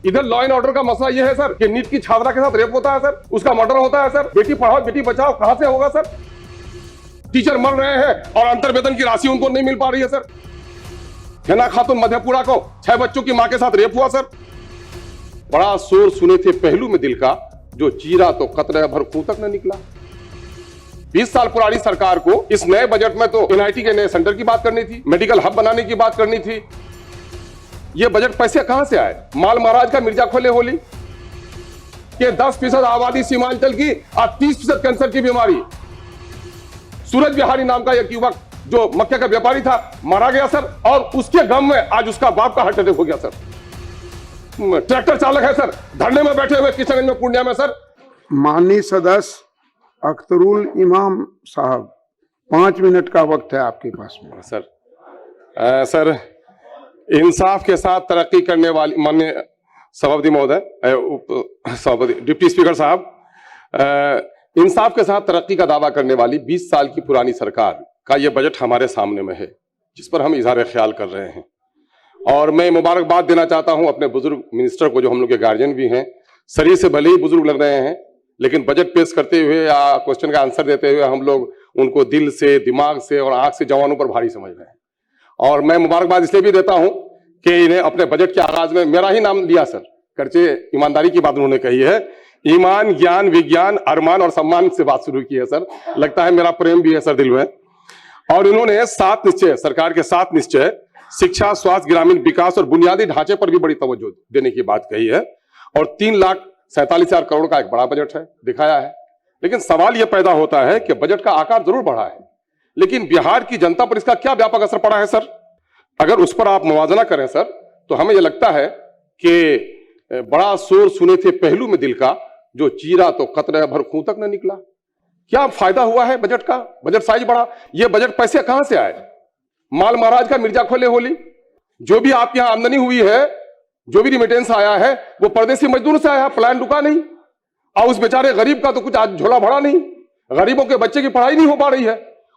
इधर law and order का मसला ये है सर कि नीट की छात्रा के साथ रेप होता है सर, उसका मर्डर होता है सर। बेटी पढ़ाओ बेटी बचाओ कहां से होगा सर? टीचर मर रहे हैं और अंतर वेतन की राशि उनको नहीं मिल पा रही है सर। हिना खातून मधेपुरा को 6 बच्चों की मां के साथ रेप हुआ सर। बड़ा शोर सुने थे पहलू में दिल का, जो चीरा तो कतरे भर खूं तक न निकला। 20 साल पुरानी सरकार को इस नए बजट में तो एनआईटी के नए सेंटर की बात करनी थी, मेडिकल हब बनाने की बात करनी थी। ये बजट पैसे कहां से आए? माल महाराज का मिर्जा खोले होली कि 10% आबादी सीमांचल की और 30% कैंसर की बीमारी। सूरज बिहारी नाम का एक युवक जो मक्के का व्यापारी था मारा गया सर, और उसके गम में आज उसका बाप का हार्ट अटैक हो गया सर। ट्रैक्टर चालक है सर, धरने में बैठे हुए किशनगंज में पूर्णिया में सर। माननीय सदस्य अख्तरुल इमाम साहब, 5 मिनट का वक्त है आपके पास में। सर इंसाफ के साथ तरक्की करने वाली माननीय सभापति महोदय, सभापति डिप्टी स्पीकर साहब, इंसाफ के साथ तरक्की का दावा करने वाली 20 साल की पुरानी सरकार का यह बजट हमारे सामने में है, जिस पर हम इजहार ख्याल कर रहे हैं। और मैं मुबारकबाद देना चाहता हूं अपने बुजुर्ग मिनिस्टर को, जो हम लोग के गार्जियन भी हैं। शरीर से भले ही बुजुर्ग लग रहे हैं, लेकिन बजट पेश करते हुए या क्वेश्चन का आंसर देते हुए हम लोग उनको दिल से, दिमाग से और आंख से जवानों पर भारी समझ रहे हैं। और मैं मुबारकबाद इसलिए भी देता हूं कि इन्हें अपने बजट के आगाज में मेरा ही नाम लिया सर। करचे ईमानदारी की बात उन्होंने कही है, ईमान, ज्ञान, विज्ञान, अरमान और सम्मान से बात शुरू की है सर। लगता है मेरा प्रेम भी है सर दिल में। और उन्होंने 7 निश्चय, सरकार के 7 निश्चय, शिक्षा, स्वास्थ्य, ग्रामीण विकास और बुनियादी ढांचे पर भी बड़ी तवज्जो देने की बात कही है। और 3,47,000 करोड़ का एक बड़ा बजट है, दिखाया है। लेकिन सवाल यह पैदा होता है कि बजट का आकार जरूर बढ़ा है, लेकिन बिहार की जनता पर इसका क्या व्यापक असर पड़ा है सर? अगर उस पर आप मुवाजना करें सर, तो हमें यह लगता है कि बड़ा शोर सुने थे पहलू में दिल का, जो चीरा तो कतरे भर खूं तक न निकला। क्या फायदा हुआ है बजट का? बजट साइज बढ़ा, ये बजट पैसे कहां से आए? माल महाराज का मिर्जा खोले होली। जो भी आपके यहां आमदनी हुई है, जो भी रिमिटेंस आया है, वो परदेसी मजदूर से आया, प्लान रुका नहीं। और उस बेचारे गरीब का तो कुछ आज झोला भरा नहीं। गरीबों के बच्चे की पढ़ाई नहीं हो पा रही है,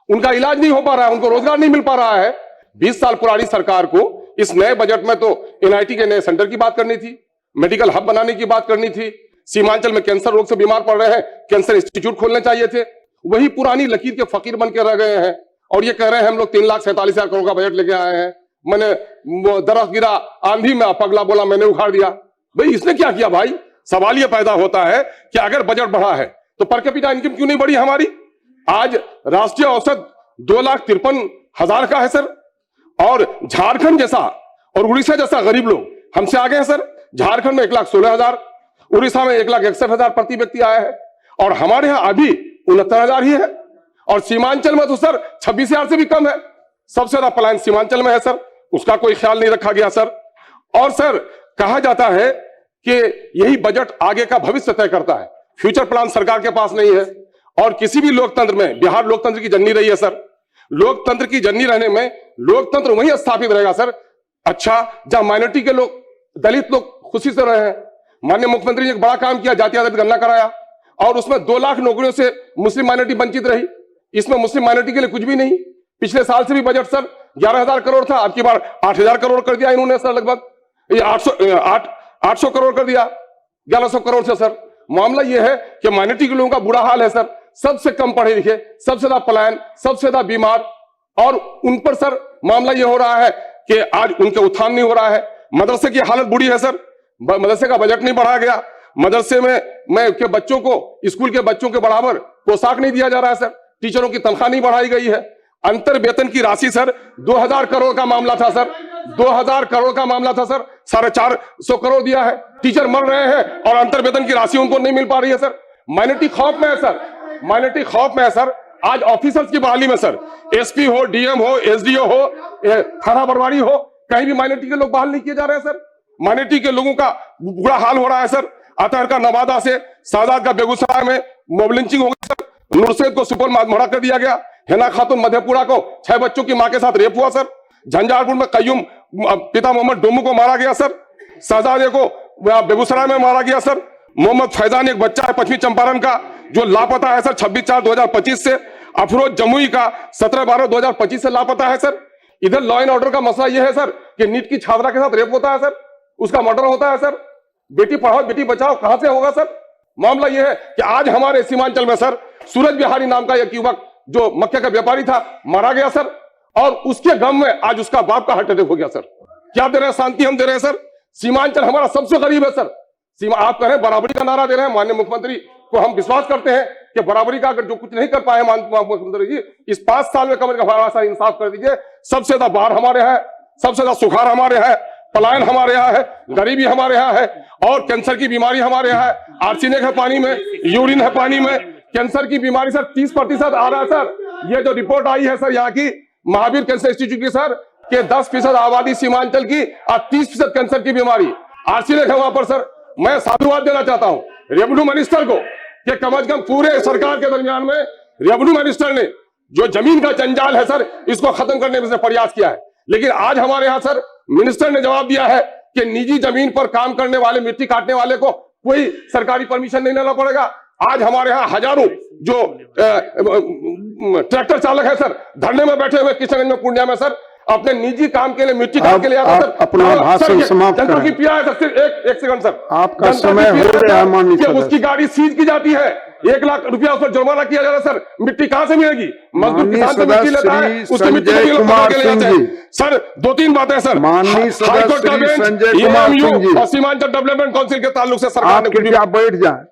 उनका इलाज नहीं हो पा रहा है, उनको रोजगार नहीं मिल पा रहा है। 20 साल पुरानी सरकार को इस नए बजट में तो एनआईटी के नए सेंटर की बात करनी थी, मेडिकल हब बनाने की बात करनी थी। सीमांचल में कैंसर रोग से बीमार पड़ रहे हैं, कैंसर इंस्टीट्यूट खोलने चाहिए थे। वही पुरानी लकीर के फकीर बन के रह गए हैं और ये कह रहे हैं हम लोग 3,47,000 करोड़ का बजट लेके आए हैं। मैंने दरख्त गिरा आंधी में, पगला बोला मैंने उखाड़ दिया। भाई इसने क्या किया भाई? सवाल यह पैदा होता है कि अगर बजट बढ़ा है तो पर कैपिटा इनकम क्यों नहीं बढ़ी हमारी? आज राष्ट्रीय औसत 2,53,000 का है सर, और झारखंड जैसा और उड़ीसा जैसा गरीब लोग हमसे आगे हैं सर। झारखंड में 1,16,000, उड़ीसा में 1,61,000 प्रति व्यक्ति आया है, और हमारे यहां अभी 69,000 ही है। और सीमांचल में तो सर 26,000 से भी कम है। सबसे ज्यादा पलायन सीमांचल में है सर, उसका कोई ख्याल नहीं रखा गया सर। और सर कहा जाता है कि यही बजट आगे का भविष्य तय करता है, फ्यूचर प्लान सरकार के पास नहीं है। और किसी भी लोकतंत्र में, बिहार लोकतंत्र की जननी रही है सर। लोकतंत्र की जननी रहने में लोकतंत्र वहीं स्थापित रहेगा सर, अच्छा जहां माइनॉरिटी के लोग, दलित लोग खुशी से रहे हैं। माननीय मुख्यमंत्री ने एक बड़ा काम किया, जाति आधारित गणना कराया, और उसमें 2 लाख नौकरियों से मुस्लिम माइनॉरिटी वंचित रही। इसमें मुस्लिम माइनॉरिटी के लिए कुछ भी नहीं। पिछले साल से भी बजट सर 11,000 करोड़ था, अब की बार 8,000 करोड़ कर दिया इन्होंने सर। लगभग ये 800 करोड़ कर दिया 1100 करोड़ से सर। मामला यह है कि माइनॉरिटी के लोगों का बुरा हाल है सर। सबसे कम पढ़े लिखे, सबसे ज्यादा पलायन, सबसे ज्यादा बीमार, और उन पर सर मामला यह हो रहा है कि आज उनके उत्थान नहीं हो रहा है। मदरसे की हालत बुरी है सर, मदरसे का बजट नहीं बढ़ाया गया। मदरसे में के बच्चों को, स्कूल के बच्चों के बराबर पोशाक नहीं दिया जा रहा है सर। टीचरों की तनख्वाह नहीं बढ़ाई गई है। अंतर वेतन की राशि सर 2,000 करोड़ का मामला था सर, 2,000 करोड़ का मामला था सर, 450 करोड़ दिया है। टीचर मर रहे हैं और अंतर वेतन की राशि उनको नहीं मिल पा रही है सर। माइनॉरिटी खौफ में है सर, माइनॉरिटी खौफ में है सर। आज ऑफिसर्स की बहाली में सर, एसपी हो, डीएम हो, एसडीओ हो, थाना प्रभारी हो, कहीं भी माइनॉरिटी के लोग बहाल नहीं किए जा रहे हैं सर। माइनॉरिटी के लोगों का बुरा हाल हो रहा है सर। अतहर का नवादा से, शाहजाद का बेगूसराय में मॉब लिंचिंग हो गई सर। नुरसैद को सुपर मारा कर दिया गया। हिना खातून मधेपुरा को 6 बच्चों की मां के साथ रेप हुआ सर। झंझारपुर में कय्यूम पिता मोहम्मद डोमू को मारा गया सर। शाहजादे को बेगूसराय में मारा गया सर। मोहम्मद फैजान एक बच्चा है पश्चिमी चंपारण का, जो लापता है सर 26/4/2025 से। अफरोज जमुई का 17/12/2025 से लापता है सर। इधर लॉ एंड ऑर्डर का मसला यह है सर कि नीट की छात्रा के साथ रेप होता है सर, उसका मर्डर होता है सर। बेटी पढ़ाओ बेटी बचाओ कहां से होगा सर? मामला यह है कि आज हमारे सीमांचल में सर सूरज बिहारी नाम का एक युवक जो मक्के का व्यापारी था मारा गया सर, और उसके गम में आज उसका बाप का हार्ट अटैक हो गया सर। क्या दे रहे हैं? शांति हम दे रहे हैं सर। सीमांचल हमारा सबसे गरीब है सर। सीमा आप कह रहे हैं बराबरी का नारा दे रहे हैं, माननीय मुख्यमंत्री को हम विश्वास करते हैं कि बराबरी का अगर जो कुछ नहीं कर पाए मुख्यमंत्री जी इस 5 साल में कम सा इंसाफ कर दीजिए। सबसे ज्यादा बाढ़ हमारे यहाँ है, सबसे ज्यादा सुखाड़ हमारे यहाँ है, पलायन हमारे यहाँ है, गरीबी हमारे यहाँ है, और कैंसर की बीमारी हमारे यहाँ है। आर्सेनिक है पानी में, यूरिन है पानी में, कैंसर की बीमारी सर 30% आ रहा है सर। ये जो रिपोर्ट आई है सर यहाँ की महावीर कैंसर इंस्टीट्यूट की सर के 10% आबादी सीमांचल की और 30% कैंसर की बीमारी आर्सेनिक है वहां पर सर। मैं साधुवाद देना चाहता हूं रेवेन्यू मिनिस्टर को कि कम से कम पूरे सरकार के दरमियान में रेवेन्यू मिनिस्टर ने जो जमीन का जंजाल है सर इसको खत्म करने में प्रयास किया है। लेकिन आज हमारे यहाँ सर मिनिस्टर ने जवाब दिया है कि निजी जमीन पर काम करने वाले मिट्टी काटने वाले को कोई सरकारी परमिशन नहीं लेना पड़ेगा। आज हमारे यहाँ हजारों जो ट्रैक्टर चालक है सर धरने में बैठे हुए किशनगंज में पूर्णिया में सर अपने निजी काम के लिए मिट्टी काट के लिए आता सर। अपना भाषण समाप्त करें। की पिया है सर, सिर्फ एक सेकंड सर, आपका समय हो गया है माननीय सदस्य। उसकी गाड़ी सीज की जाती है, 1 लाख रुपया उस पर जुर्माना किया जा रहा है सर। मिट्टी कहां से मिलेगी? मजदूर किसान से मिट्टी लेता है, उसकी मिट्टी संजय कुमार सिंह जी सर 2-3 बातें सर। माननीय हाईकोर्ट का सदस्य बेंच, संजय कुमार सिंह जी और सीमांचल डेवलपमेंट काउंसिल के ताल्लुक से सरकार आप ने कृपया बैठ जाएं।